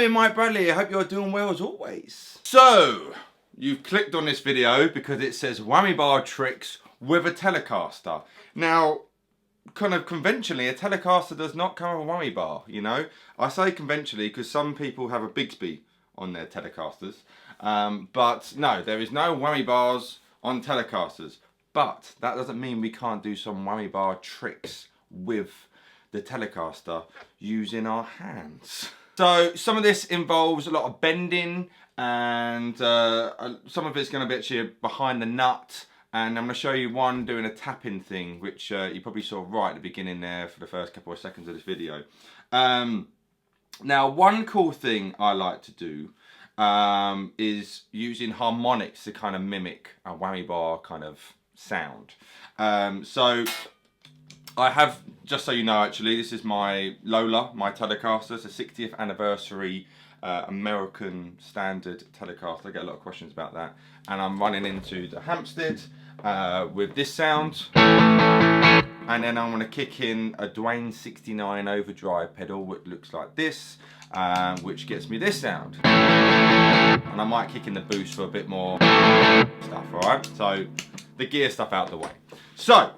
doing, Mike Bradley? I hope you're doing well as always. So, you've clicked on this video because it says whammy bar tricks with a Telecaster. Now, kind of conventionally, a Telecaster does not come with a whammy bar, you know. I say conventionally because some people have a Bigsby on their Telecasters. But no, there is no whammy bars on Telecasters. But that doesn't mean we can't do some whammy bar tricks with the Telecaster using our hands. So some of this involves a lot of bending, and some of it's going to be actually behind the nut, and I'm going to show you one doing a tapping thing, which you probably saw right at the beginning there for the first couple of seconds of this video. Now, one cool thing I like to do is using harmonics to kind of mimic a whammy bar kind of sound. So I have, just so you know, actually, this is my Lola, my Telecaster. It's a 60th anniversary American standard Telecaster. I get a lot of questions about that. And I'm running into the Hampstead with this sound. And then I'm going to kick in a Duane 69 overdrive pedal, which looks like this, which gets me this sound. And I might kick in the boost for a bit more stuff, alright? So, the gear stuff out the way. So,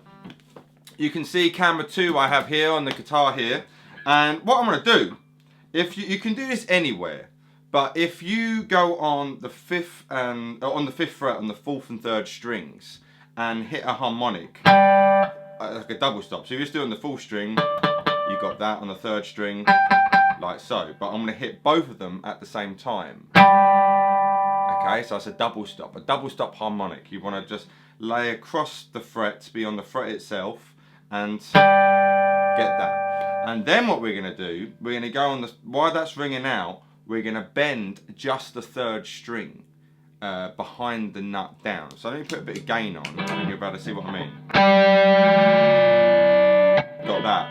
you can see camera 2 I have here on the guitar here, and what I'm going to do, if you can do this anywhere, but if you go on the 5th fret on the 4th and 3rd strings and hit a harmonic, like a double stop. So if you just do it on the 4th string, you got that on the 3rd string, like so. But I'm going to hit both of them at the same time. Okay, so it's a double stop harmonic. You want to just lay across the fret to be on the fret itself and get that. And then what we're going to do, we're going to go on the, while that's ringing out, we're going to bend just the 3rd string behind the nut down. So let me put a bit of gain on and you're about to see what I mean. Got that.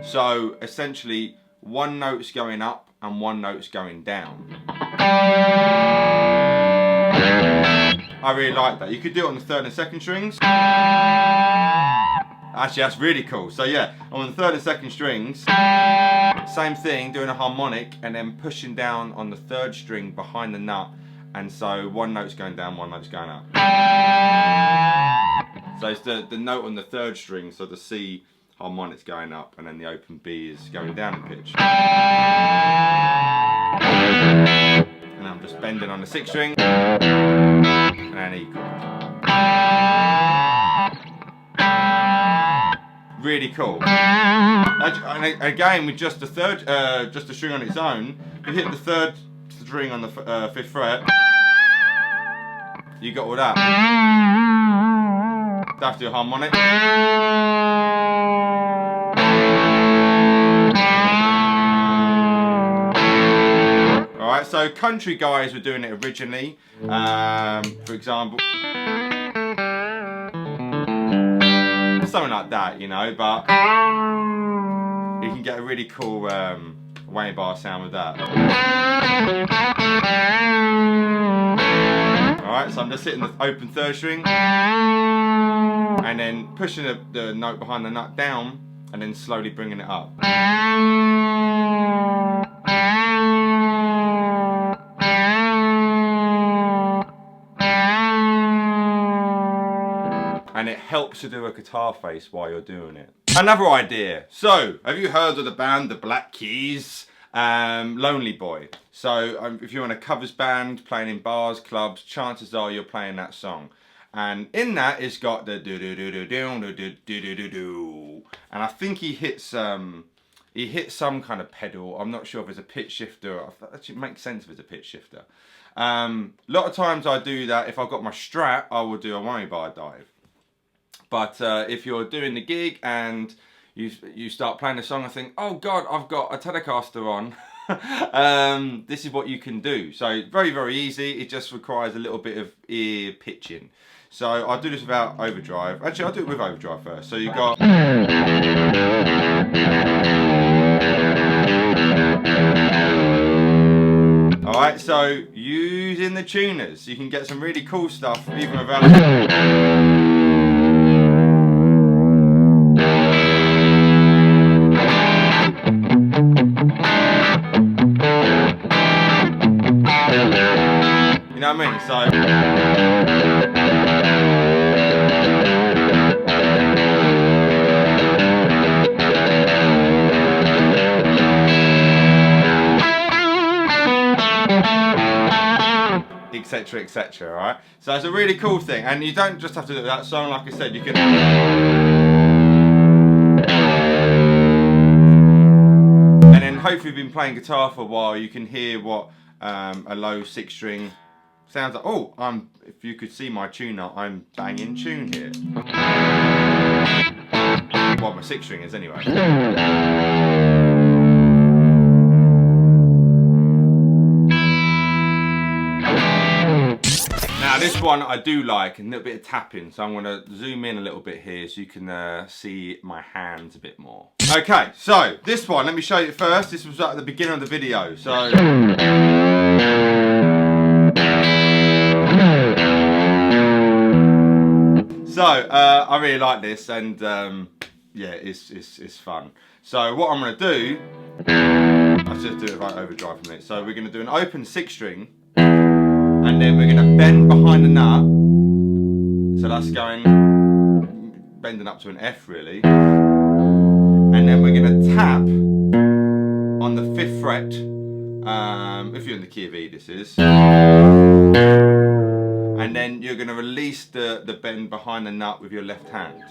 So essentially one note's going up and one note's going down. I really like that. You could do it on the 3rd and 2nd strings. Actually, that's really cool. So yeah, on the 3rd and 2nd strings, same thing, doing a harmonic and then pushing down on the 3rd string behind the nut. And so one note's going down, one note's going up. So it's the note on the 3rd string, so the C harmonic's going up and then the open B is going down in pitch. And I'm just bending on the 6th string. And E chord. Really cool. And again, with just the just the string on its own, you hit the 3rd string on the 5th fret, you got all that. That's your harmonic. Alright, so country guys were doing it originally. For example, something like that, you know, but you can get a really cool whammy bar sound with that. Alright, so I'm just hitting the open 3rd string and then pushing the note behind the nut down and then slowly bringing it up. And it helps to do a guitar face while you're doing it. Another idea. So, have you heard of the band The Black Keys? Lonely Boy. So, if you're in a covers band, playing in bars, clubs, chances are you're playing that song. And in that, it's got the do-do-do-do-do-do-do-do-do. And I think he hits some kind of pedal. I'm not sure if it's a pitch shifter. Actually, it makes sense if it's a pitch shifter. A lot of times I do that. If I've got my Strat, I will do a whammy bar dive. But if you're doing the gig and you start playing the song and think, oh God, I've got a Telecaster on, this is what you can do. So very, very easy. It just requires a little bit of ear pitching. So I'll do this without overdrive. Actually, I'll do it with overdrive first. So you've got... Alright, so using the tuners, you can get some really cool stuff even without... thing. So. Etc, etc, right? So it's a really cool thing, and you don't just have to do that song, like I said, you can. And then hopefully you've been playing guitar for a while, you can hear what a low 6 string sounds like. Oh, if you could see my tuner, I'm banging tune here. Well, my 6 string is anyway. Now this one I do like, a little bit of tapping, so I'm going to zoom in a little bit here so you can see my hands a bit more. Okay, so this one, let me show you first. This was at the beginning of the video, so. I really like this, and yeah, it's fun. So what I'm going to do, I'll just do it right overdrive for a minute. So we're going to do an open 6 string. And then we're going to bend behind the nut, so that's going, bending up to an F really. And then we're going to tap on the 5th fret, if you're in the key of E this is. And then you're going to release the bend behind the nut with your left hand.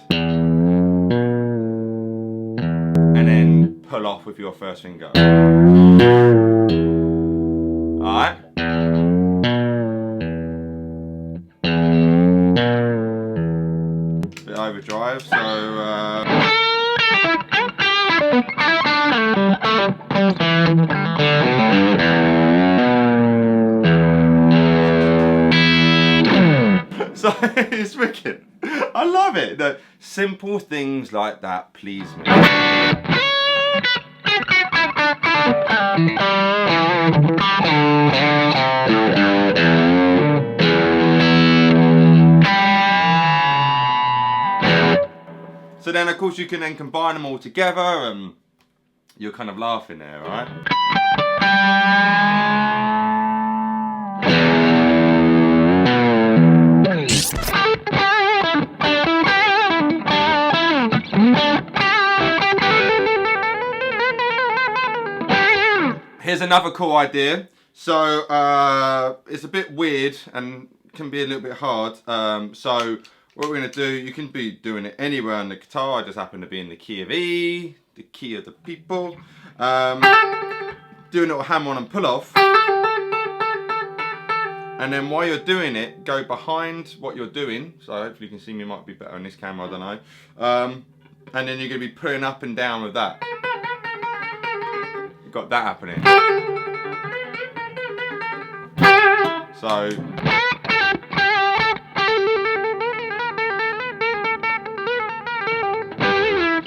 And then pull off with your first finger. Alright? Overdrive, so so it's wicked. I love it. The simple things like that please me. So then of course you can then combine them all together and you're kind of laughing there, right? Here's another cool idea. So it's a bit weird and can be a little bit hard. So what we're going to do, you can be doing it anywhere on the guitar. I just happen to be in the key of E, the key of the people. Do a little hammer on and pull off. And then while you're doing it, go behind what you're doing. So hopefully you can see me, might be better on this camera, I don't know. And then you're going to be pulling up and down with that. You've got that happening. So.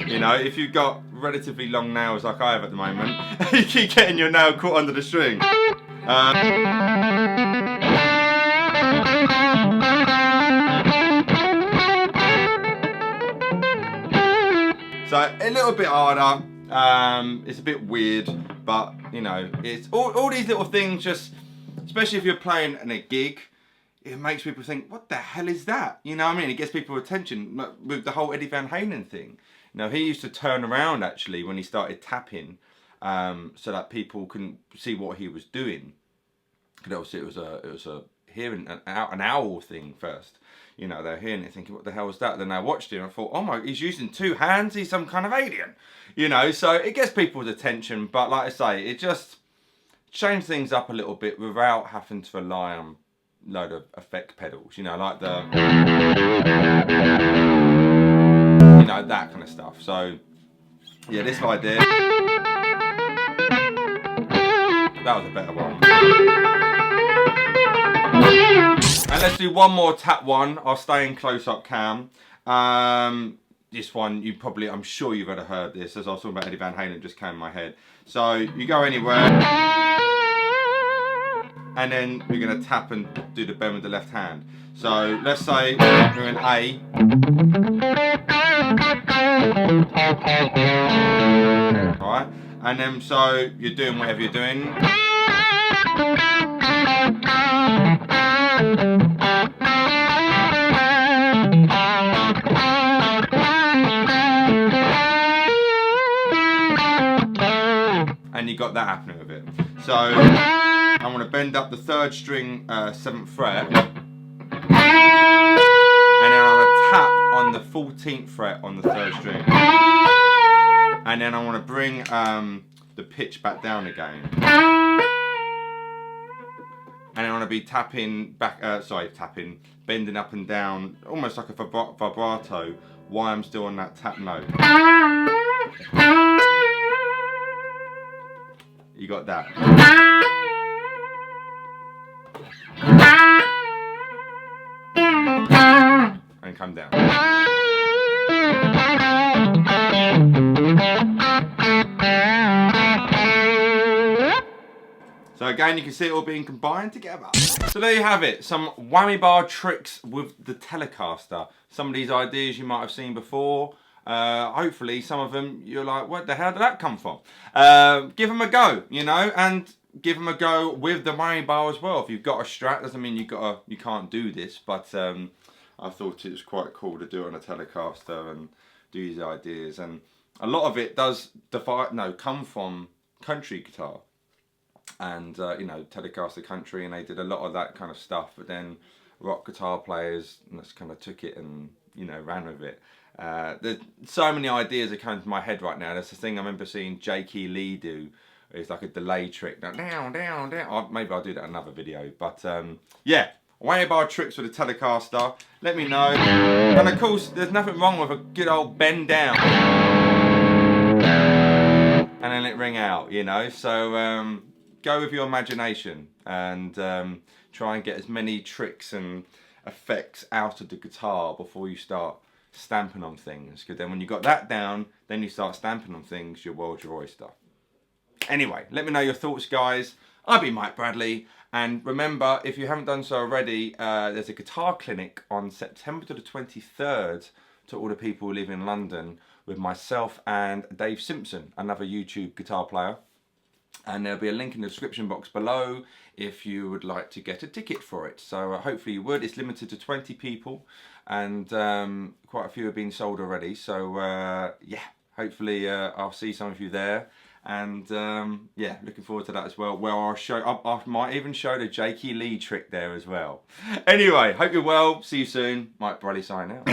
You know, if you've got relatively long nails like I have at the moment, you keep getting your nail caught under the string. So a little bit harder, it's a bit weird, but you know, it's all these little things, just, especially if you're playing in a gig, it makes people think, what the hell is that? You know what I mean? It gets people attention with the whole Eddie Van Halen thing. You know, he used to turn around actually when he started tapping, so that people couldn't see what he was doing. Because obviously it was a hearing an owl thing first. You know, they're hearing it thinking, what the hell was that? Then I watched him and I thought, oh my, he's using 2 hands, he's some kind of alien. You know, so it gets people's attention, but like I say, it just changed things up a little bit without having to rely on a load of effect pedals, you know, like the, you know, that kind of stuff. So, yeah, this idea, that was a better one. And let's do one more tap one. I'll stay in close-up cam. This one, I'm sure you've ever heard this. As I was talking about Eddie Van Halen, just came in my head. So you go anywhere, and then we're going to tap and do the bend with the left hand. So let's say you're in A. Alright, and then so you're doing whatever you're doing. got that happening with it. So I'm going to bend up the 3rd string 7th fret, and then I'm going to tap on the 14th fret on the 3rd string, and then I want to bring the pitch back down again, and I want to be tapping back, bending up and down, almost like a vibrato, while I'm still on that tap note. You got that. And come down. So again, you can see it all being combined together. So there you have it, some whammy bar tricks with the Telecaster. Some of these ideas you might have seen before. Hopefully some of them you're like, what the hell did that come from? Give them a go, you know, and give them a go with the whammy bar as well. If you've got a Strat, doesn't mean you can't do this, but I thought it was quite cool to do on a Telecaster and do these ideas. And a lot of it does come from country guitar. And you know, Telecaster country, and they did a lot of that kind of stuff, but then rock guitar players just kind of took it and, you know, ran with it. There's so many ideas that come to my head right now. There's this thing I remember seeing Jakey Lee do. It's like a delay trick. Now, down. Maybe I'll do that in another video. But yeah, whammy bar tricks with a Telecaster. Let me know. And of course, there's nothing wrong with a good old bend down and then let it ring out, you know. So go with your imagination and try and get as many tricks and effects out of the guitar before you start stamping on things. Because then when you got that down, then you start stamping on things, your world's your oyster. Anyway, let me know your thoughts, guys. I've been Mike Bradley, and remember, if you haven't done so already, there's a guitar clinic on September the 23rd to all the people who live in London with myself and Dave Simpson, another YouTube guitar player. And there'll be a link in the description box below if you would like to get a ticket for it. So hopefully you would. It's limited to 20 people, and quite a few have been sold already. So yeah, hopefully I'll see some of you there. And yeah, looking forward to that as well. Well, I might even show the Jakey Lee trick there as well. Anyway, hope you're well. See you soon. Mike Bradley signing out.